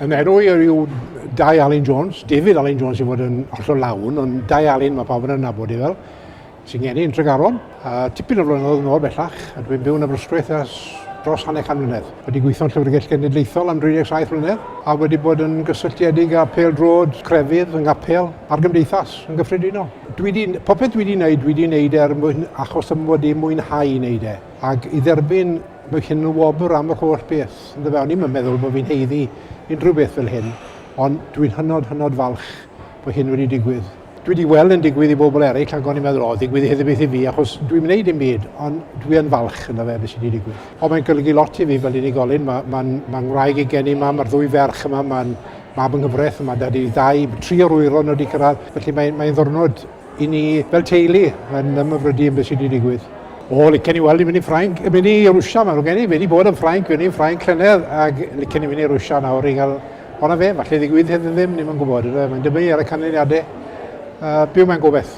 Yn erwy yw Dai Alun Jones, David Alun Jones i fod yn hollol lawn, ond Dai Alun mae pawb yn nabod i fel, sy'n geni yn Tregaron. Tipyn o flynyddoedd yn ôl bellach, a dwi'n byw yn Aberystwyth ers dros 100 mlynedd. Wedi gweithio'n Llyfrgell Genedlaethol am 37 mlynedd, a wedi bod yn gysylltiedig â pêl-drod crefydd yng Ngapel a'r Gymdeithas yn gyffredinol. Popeth dwi wedi wneud achos am bod i'n mwynhau i wneud e. Ac i dderbyn mae hyn yn wobr am yr holl beth. O'n i'm yn meddwl bod fi'n heiddi unrhyw beth fel hyn, ond dwi'n hynod falch bod hyn wedi digwydd. Dwi wedi weld yn digwydd i bobl eraill ac o'n i'n meddwl, digwydd hyn beth i fi, achos dwi'n gwneud dim byd, ond dwi'n falch yna fe beth sydd wedi digwydd. Ond mae'n golygu lot i fi fel unigolyn, mae'n ngwraig i geni yma, mae'r ddwy ferch yma, mae'n mab yng Nghyfraith yma, da di tri o'r wyron wedi cyrraedd, felly mae'n ddwrnod i ni fel teulu yn ymyfrydu yn beth sydd wedi digwydd. Licen i weld i mynd i Rwsia, mae'n rhywun i bod yn Ffrainc, yn Ffrainc llynedd, ac licen i mynd i Rwsia nawr i gael, ond fe, falle ddigwydd hyn ddim, ni'n gwybod, mae'n dibynnu ar y canlyniadau. Byw mewn gobeith.